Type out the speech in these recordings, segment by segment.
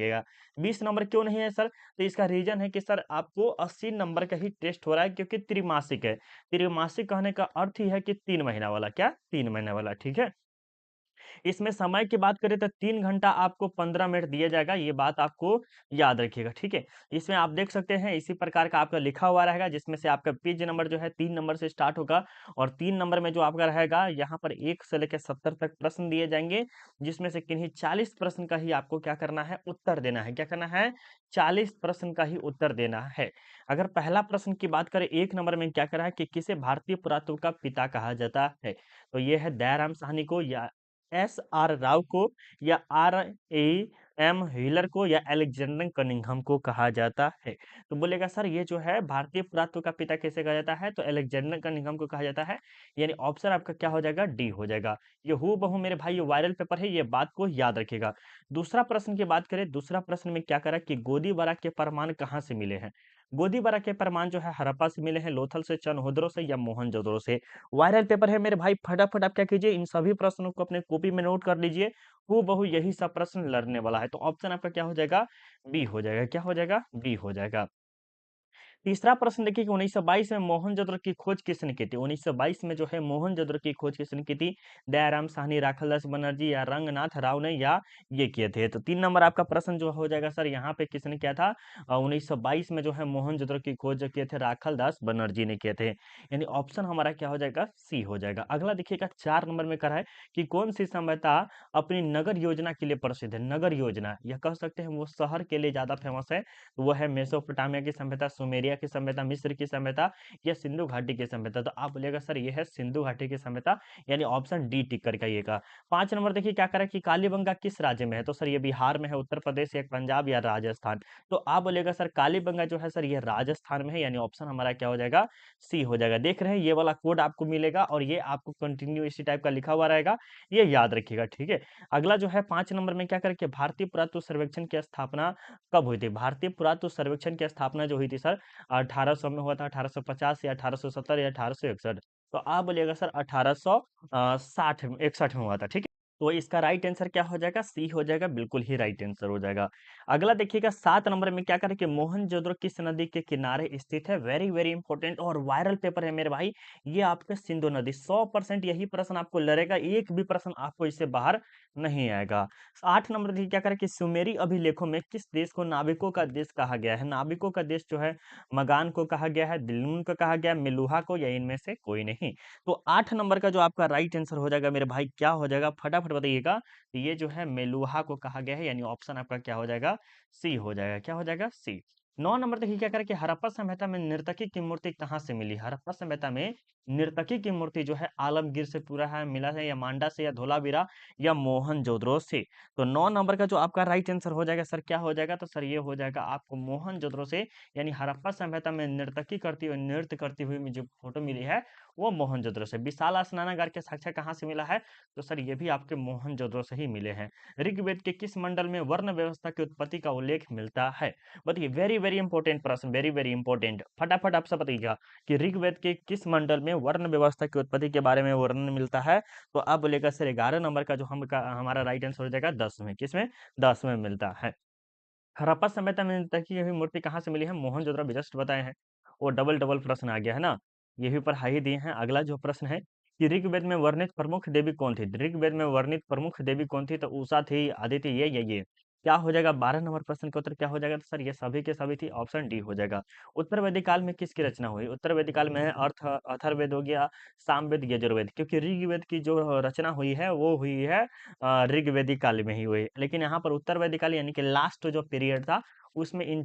रखिएगा। 20 नंबर क्यों नहीं है सर? तो इसका रीजन है कि सर आपको 80 नंबर का ही टेस्ट हो रहा है, क्योंकि त्रिमासिक है। त्रिमासिक कहने का अर्थ ही है कि 3 महीना वाला, क्या 3 महीने वाला, ठीक है। इसमें समय की बात करें तो 3 घंटा आपको 15 मिनट दिया जाएगा, ये बात आपको याद रखिएगा, ठीक है। इसमें आप देख सकते हैं इसी प्रकार का आपका लिखा हुआ रहेगा, जिसमें से आपका पेज नंबर जो है 3 नंबर से स्टार्ट होगा, और 3 नंबर में जो आपका रहेगा यहाँ पर 1 से लेकर 70 तक प्रश्न दिए जाएंगे, जिसमें से किन्हीं 40 प्रश्न का ही आपको क्या करना है, उत्तर देना है। क्या करना है? 40 प्रश्न का ही उत्तर देना है। अगर पहला प्रश्न की बात करें 1 नंबर में क्या करा है कि किसे भारतीय पुरातत्व का पिता कहा जाता है, तो ये है दयाराम साहनी को, या एस.आर. राव को, या आर.ए.एम. व्हीलर को, या अलेक्जेंडर कनिंघम को कहा जाता है। तो बोलेगा सर ये जो है भारतीय पुरातत्व का पिता किसे कहा जाता है, तो अलेक्जेंडर कनिंघम को कहा जाता है, यानी ऑप्शन आपका क्या हो जाएगा, डी हो जाएगा। ये हूबहू मेरे भाई ये वायरल पेपर है, ये बात को याद रखिएगा। दूसरा प्रश्न की बात करें, दूसरा प्रश्न में क्या करा कि गोदीबारा के प्रमाण कहाँ से मिले हैं। गोदीबारा के प्रमाण जो है हड़प्पा से मिले हैं, लोथल से, चनहोदरो से, या मोहनजोदड़ो से। वायरल पेपर है मेरे भाई, फटाफट आप क्या कीजिए, इन सभी प्रश्नों को अपने कॉपी में नोट कर लीजिए। हूबहू यही सब प्रश्न लड़ने वाला है, तो ऑप्शन आपका क्या हो जाएगा, बी हो जाएगा। क्या हो जाएगा, बी हो जाएगा। तीसरा प्रश्न देखिए कि 1922 में मोहनजोदड़ो की खोज किसने की थी। 1922 में जो है मोहनजोदड़ो की खोज किसने की थी, दयाराम साहनी, राखालदास बनर्जी, या रंगनाथ राव ने, या ये किए थे। तो 3 नंबर आपका प्रश्न जो हो जाएगा सर, यहाँ पे किसने किया था, 1922 में जो है मोहनजोदड़ो की खोज जो किए थे राखालदास बनर्जी ने किए थे, यानी ऑप्शन हमारा क्या हो जाएगा, सी हो जाएगा। अगला देखिएगा 4 नंबर में करा है कि कौन सी सभ्यता अपनी नगर योजना के लिए प्रसिद्ध है। नगर योजना यह कह सकते हैं वो शहर के लिए ज्यादा फेमस है, तो वो है मेसोपोटामिया की सभ्यता, सुमेरिया की सभ्यता, मिस्र की सभ्यता, या सिंधु घाटी की सभ्यता। तो आप बोलिएगा सर ये है सिंधु घाटी की सभ्यता, यानी ऑप्शन डी टिक करके आइएगा। 5 नंबर देखिए क्या करें कि कालीबंगा किस राज्य में है, तो सर ये बिहार में है, उत्तर प्रदेश, या पंजाब, या राजस्थान। तो आप बोलिएगा सर कालीबंगा जो है सर ये राजस्थान में है, यानी ऑप्शन हमारा क्या हो जाएगा, सी हो जाएगा। देख रहे हैं ये वाला कोड आपको मिलेगा, और ये आपको कंटिन्यू इसी टाइप का लिखा हुआ रहेगा, ये याद रखिएगा, ठीक है। अगला जो है 5 नंबर में क्या करें कि भारतीय पुरातत्व सर्वेक्षण की स्थापना कब हुई थी। भारतीय पुरातत्व सर्वेक्षण की स्थापना जो हुई थी सर 1800 में हुआ था, 1850, या 1870, या 1861। तो आप बोलिएगा सर 1860 61 में हुआ था, ठीक है। तो इसका राइट आंसर क्या हो जाएगा, सी हो जाएगा, बिल्कुल ही राइट आंसर हो जाएगा। अगला देखिएगा 7 नंबर में क्या करें कि मोहनजोदड़ो किस नदी के किनारे स्थित है। वेरी वेरी इंपॉर्टेंट और वायरल पेपर है मेरे भाई, ये आपके सिंधु नदी। 100% यही प्रश्न आपको लड़ेगा, एक भी प्रश्न आपको इससे बाहर नहीं आएगा। 8 नंबर देखिए क्या करें कि सुमेरी अभिलेखों में किस देश को नाविकों का देश कहा गया है। नाविकों का देश जो है मगान को कहा गया है, दिलमुन को कहा गया, मेलुहा को, या इनमें से कोई नहीं। तो 8 नंबर का जो आपका राइट आंसर हो जाएगा मेरे भाई, क्या हो जाएगा, फटाफट बताइएगा। तो ये जो है मेलुहा को कहा गया है, यानी ऑप्शन आपका क्या हो जाएगा, सी हो जाएगा। क्या हो जाएगा, सी। 9 नंबर देखिए क्या करें कि हड़प्पा सभ्यता में नर्तकी की मूर्ति कहाँ से मिली। हड़प्पा सभ्यता में नर्तकी की मूर्ति जो है आलमगीर से पूरा है, मिला है, या मांडा से, या धोलावीरा, या मोहनजोदड़ो से। तो 9 नंबर का जो आपका राइट आंसर हो जाएगा सर, क्या हो जाएगा, तो सर ये हो जाएगा आपको मोहनजोदड़ो से, यानी हड़प्पा सभ्यता में नर्तकी करती हुई, नृत्य करती हुई जो फोटो मिली है वो मोहनजोदड़ो से। विशाल स्नानागार के साक्ष्य कहाँ से मिला है, तो सर ये भी आपके मोहनजोदड़ो से ही मिले हैं। ऋग्वेद के किस मंडल में वर्ण व्यवस्था की उत्पत्ति का उल्लेख मिलता है। बताइए, वेरी वेरी इंपॉर्टेंट प्रश्न, वेरी वेरी इंपॉर्टेंट, फटाफट आप सब बताइएगा कि ऋग्वेद के किस मंडल में वर्ण व्यवस्था की उत्पत्ति के बारे में वर्णन मिलता है। तो आप बोलेगा सर 11 नंबर का जो हमारा राइट आंसर हो जाएगा 10 में, किसमें, 10 में मिलता है। हड़प्पा सभ्यता में तकी हुई मूर्ति कहाँ से मिली है, मोहनजोदड़ो भी जस्ट बताए हैं। वो डबल डबल प्रश्न आ गया है ना, ये भी ऊपर हाई दिए हैं। अगला जो प्रश्न है कि ऋग्वेद में वर्णित प्रमुख देवी कौन थी। ऋग्वेद में वर्णित प्रमुख देवी कौन थी, तो उषा थी, आदित्य, ये क्या हो जाएगा। 12 नंबर प्रश्न का उत्तर क्या हो जाएगा, तो सर ये सभी के सभी थी, ऑप्शन डी हो जाएगा। उत्तर वैदिक काल में किसकी रचना हुई। उत्तर वैदिक काल में है अथर्ववेद हो गया, सामवेद, यजुर्वेद, क्योंकि ऋग्वेद की जो रचना हुई है वो हुई है ऋग्वेदिक काल में ही हुई, लेकिन यहाँ पर उत्तर वैदिक काल यानी कि लास्ट जो पीरियड था उसमें इन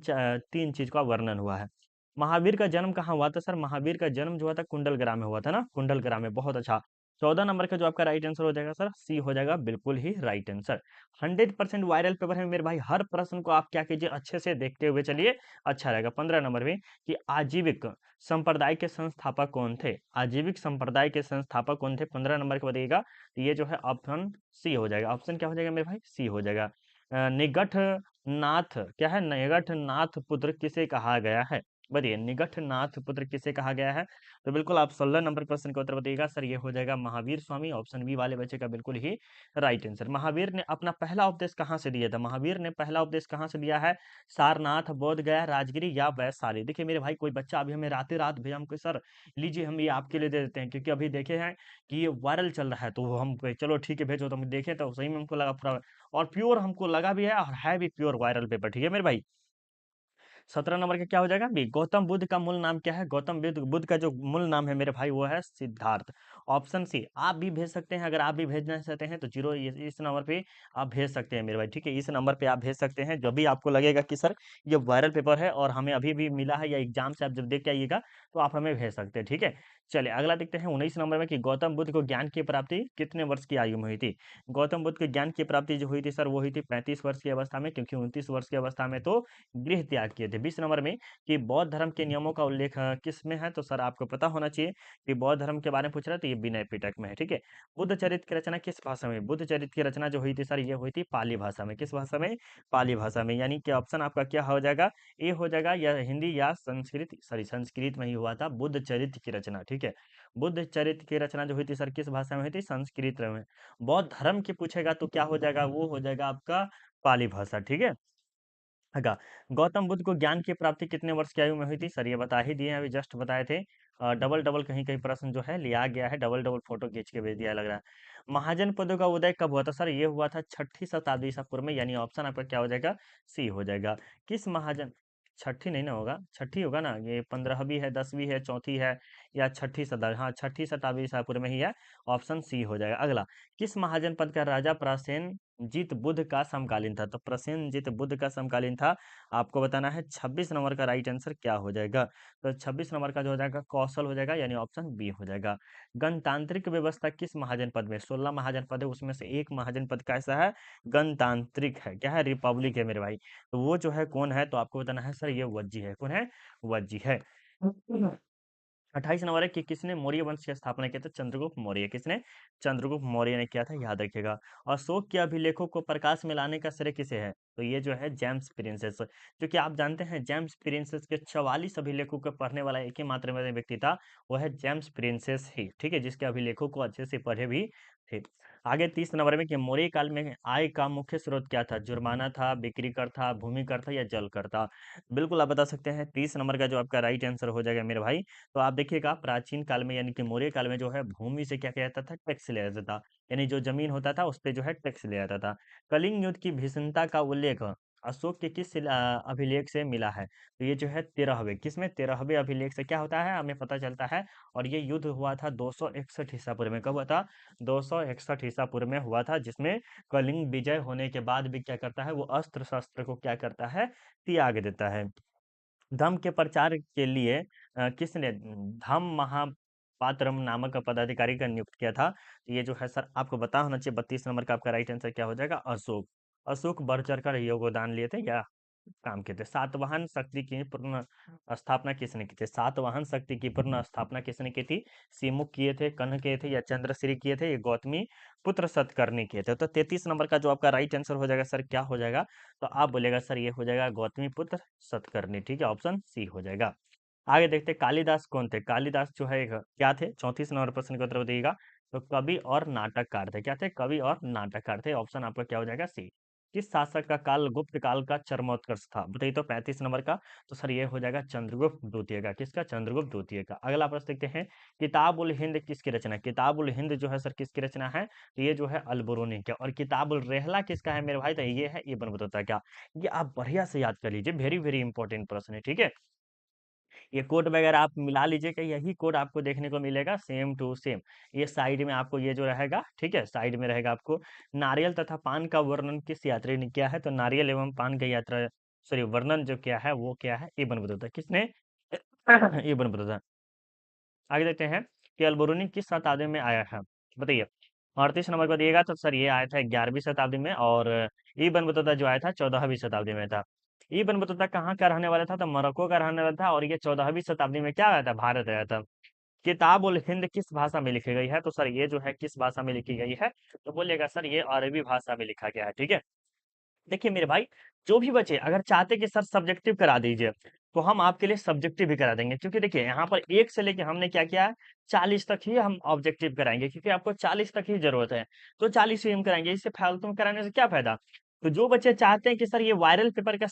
3 चीज का वर्णन हुआ है। महावीर का जन्म कहाँ हुआ था सर, महावीर का जन्म जो हुआ था कुंडलग्राम में हुआ था ना, कुंडलग्राम में, बहुत अच्छा। 14 नंबर का जो आपका राइट आंसर हो जाएगा सर, सी हो जाएगा, बिल्कुल ही राइट आंसर। 100% वायरल पेपर है मेरे भाई, हर प्रश्न को आप क्या कीजिए, अच्छे से देखते हुए चलिए, अच्छा रहेगा। 15 नंबर में कि आजीविक संप्रदाय के संस्थापक कौन थे। आजीविक संप्रदाय के संस्थापक कौन थे, 15 नंबर का बताइएगा। तो ये जो है ऑप्शन सी हो जाएगा। ऑप्शन क्या हो जाएगा मेरे भाई, सी हो जाएगा। निगठ नाथ क्या है, निगठ नाथ पुत्र किसे कहा गया है। बताइए, निगठ नाथ पुत्र किसे कहा गया है? तो बिल्कुल आप 16 नंबर प्रश्न का उत्तर बताइएगा सर, ये हो जाएगा महावीर स्वामी। ऑप्शन बी वाले बच्चे का बिल्कुल ही राइट आंसर। महावीर ने अपना पहला उपदेश कहाँ से दिया था? महावीर ने पहला उपदेश कहाँ से दिया है? सारनाथ, बोध गया, राजगिरी या वैशाली? देखिए मेरे भाई, कोई बच्चा अभी हमें रातें रात भेजा, हमको सर लीजिए हम ये आपके लिए दे देते हैं, क्योंकि अभी देखे हैं कि ये वायरल चल रहा है, तो वो हम कहे, चलो ठीक है भेजो, तो हम देखे तो सही में हमको लगा पूरा, और प्योर हमको लगा भी है, और है भी प्योर वायरल पेपर। ठीक है मेरे भाई। 17 नंबर का क्या हो जाएगा? बी, गौतम बुद्ध का मूल नाम क्या है? गौतम बुद्ध बुद्ध का जो मूल नाम है मेरे भाई, वो है सिद्धार्थ। Option C. आप भी भेज सकते हैं, अगर आप भी भेजना चाहते हैं तो जीरो इस नंबर पे आप भेज सकते हैं मेरे भाई। ठीक है, इस नंबर पे आप भेज सकते हैं जब भी आपको लगेगा कि सर ये वायरल पेपर है और हमें अभी भी मिला है, या एग्जाम से आप जब देख के आइएगा तो आप हमें भेज सकते हैं। ठीक है, चलिए अगला देखते हैं 19 नंबर में कि गौतम बुद्ध को ज्ञान की प्राप्ति कितने वर्ष की आयु में हुई थी? गौतम बुद्ध को ज्ञान की प्राप्ति जो हुई थी सर, वो हुई थी 35 वर्ष की अवस्था में, क्योंकि 29 वर्ष की अवस्था में तो गृह त्याग किए थे। 20 नंबर में कि बौद्ध धर्म के नियमों का उल्लेख किस में है? तो सर आपको पता होना चाहिए कि बौद्ध धर्म के बारे में पूछ रहा है, तो ये विनय पिटक में है। ठीक है, बुद्ध चरित्र की रचना किस भाषा में? बुद्ध चरित्र की रचना जो हुई थी सर, ये हुई थी पाली भाषा में। किस भाषा में? पाली भाषा में। यानी कि ऑप्शन आपका क्या हो जाएगा? ए हो जाएगा, या हिंदी या संस्कृत, सॉरी संस्कृत में ही हुआ था बुद्ध चरित्र की रचना। ठीक है, बुद्ध चरित्र की रचना जो हुई थी सर, किस भाषा में हुई थी? संस्कृत में। बौद्ध धर्म की पूछेगा तो क्या हो जाएगा? वो हो जाएगा आपका पाली भाषा। ठीक है, अगा, गौतम बुद्ध को ज्ञान की प्राप्ति कितने वर्ष की आयु में हुई थी? सर ये बता ही दिए हैं, अभी जस्ट बताए थे। डबल डबल कहीं कहीं प्रश्न जो है लिया गया है, डबल डबल फोटो खींच के भेज दिया लग रहा है। महाजन पदों का उदय कब हुआ था? सर ये हुआ था 6ठी शताब्दी ईसा पूर्व में, यानी ऑप्शन आपका क्या हो जाएगा? सी हो जाएगा। किस महाजन, छठी नहीं ना होगा, छठी होगा ना, ये 15वीं है, 10वीं है, चौथी है, या छठी शताब्दी? हाँ, छठी शताब्दी ईसा पूर्व में ही है। ऑप्शन सी हो जाएगा। अगला, किस महाजनपद का राजा प्रसेनजीत बुद्ध का समकालीन था? तो प्रसेनजीत बुद्ध का समकालीन था। आपको बताना है 26 नंबर का राइट आंसर क्या हो जाएगा? तो 26 नंबर का जो हो जाएगा कौशल हो जाएगा, यानी ऑप्शन बी हो जाएगा। गणतांत्रिक व्यवस्था किस महाजनपद में? 16 महाजनपद है, उसमें से एक महाजनपद कैसा है? गणतांत्रिक है। क्या है? रिपब्लिक है मेरे भाई। तो वो जो है कौन है? तो आपको बताना है सर, ये वज्जी है। कौन है? वज्जी है। 28 नंबर है कि किसने मौर्य वंश की स्थापना किया था? चंद्रगुप्त मौर्य। किसने? चंद्रगुप्त मौर्य ने किया था, याद रखिएगा। अशोक के अभिलेखों को प्रकाश में लाने का श्रेय किसे है? तो ये जो है जेम्स प्रिंसेस, जो कि आप जानते हैं जेम्स प्रिंसेस के 44 अभिलेखों को पढ़ने वाला एक ही मात्र में व्यक्ति था, वो है जेम्स प्रिंसेस ही। ठीक है, जिसके अभिलेखों को अच्छे से पढ़े भी थे। आगे 30 नंबर में कि मौर्य काल में आय का मुख्य स्रोत क्या था? जुर्माना था, बिक्री कर था, भूमि कर था, या जल कर था? बिल्कुल आप बता सकते हैं। 30 नंबर का जो आपका राइट आंसर हो जाएगा मेरे भाई। तो आप देखिएगा प्राचीन काल में, यानी कि मौर्य काल में जो है भूमि से क्या किया जाता था? टैक्स लिया जाता था। यानी जो जमीन होता था उस पे जो है टैक्स लिया जाता था। कलिंग युद्ध की भीषणता का उल्लेख अशोक के किस अभिलेख से मिला है? तो ये जो है 13वें, किसमें? 13वें अभिलेख से क्या होता है हमें पता चलता है। और ये युद्ध हुआ था 261 ईसा पूर्व में। कब हुआ था? 261 ईसा पूर्व में हुआ था, जिसमें कलिंग विजय होने के बाद भी क्या करता है? वो अस्त्र शस्त्र को क्या करता है? त्याग देता है। धम्म के प्रचार के लिए किसने धम्म महापात्रम नामक पदाधिकारी का नियुक्त किया था? तो ये जो है सर आपको पता होना चाहिए। 32 नंबर का आपका राइट आंसर क्या हो जाएगा? अशोक। अशोक बढ़ चढ़ कर योगदान लिए थे, या काम किए थे। सातवाहन शक्ति की पूर्ण स्थापना किसने की थी? सातवाहन शक्ति की पूर्ण स्थापना किसने की थी? सिमुक किए थे, कन्ह किए थे, या चंद्रश्री किए थे, या गौतमी पुत्र सतकर्णी किए थे? तो 33 नंबर का जो आपका राइट आंसर हो जाएगा सर, क्या हो जाएगा? तो आप बोलेगा सर ये हो जाएगा गौतमी पुत्र सतकर्णी। ठीक है, ऑप्शन सी हो जाएगा। आगे देखते हैं कालिदास कौन थे? कालिदास जो है क्या थे? 34 नंबर प्रश्न का उत्तर बताइएगा। तो कवि और नाटककार थे। क्या थे? कवि और नाटककार थे। ऑप्शन आपका क्या हो जाएगा? सी। किस शासक का काल गुप्त काल का चरमोत्कर्ष था? बताइए तो 35 नंबर का। तो सर ये हो जाएगा चंद्रगुप्त द्वितीय का। किसका? चंद्रगुप्त द्वितीय का। अगला प्रश्न देखते हैं, किताब उल हिंद किसकी रचना है? किताब उल हिंद जो है सर किसकी रचना है? तो ये जो है अलबरूनी का। और किताब उल रेहला किसका है मेरे भाई? तो ये है इब्न बतूता का। ये आप बढ़िया से याद कर लीजिए, वेरी वेरी इंपॉर्टेंट प्रश्न है। ठीक है, ये कोड वगैरह आप मिला लीजिए कि यही कोड आपको देखने को मिलेगा सेम टू सेम। ये साइड में आपको ये जो रहेगा, ठीक है, साइड में रहेगा आपको। नारियल तथा पान का वर्णन किस यात्री ने किया है? तो नारियल एवं पान का यात्रा, सॉरी, वर्णन जो क्या है वो क्या है? Ibn Battuta. किसने? Ibn Battuta. आगे देखते हैं कि अलबरूनी किस शताब्दी में आया है? बताइए। 38 नंबर को दिएगा तो सर ये आया था 11वीं शताब्दी में, और इब्न बतूता जो आया था 14वीं शताब्दी में था। इब्न बतूता कहाँ का रहने वाला था? तो मोरक्को का रहने वाला था, और ये 14वीं शताब्दी में क्या आया था? भारत आया था। किताब उल हिंद किस भाषा में लिखी गई है? तो सर ये जो है किस भाषा में लिखी गई है? तो बोलिएगा सर ये अरबी भाषा में लिखा गया है। ठीक है, देखिए मेरे भाई, जो भी बच्चे अगर चाहते हैं कि सर सब्जेक्टिव करा दीजिए, तो हम आपके लिए सब्जेक्टिव भी करा देंगे। क्योंकि देखिए यहाँ पर 1 से लेके हमने क्या किया है, 40 तक ही हम ऑब्जेक्टिव कराएँगे, क्योंकि आपको 40 तक ही ज़रूरत है। तो 40 ही हम कराएँगे, इससे फालतू में कराने से क्या फ़ायदा? तो जो बच्चे चाहते हैं कि सर ये वायरल पेपर का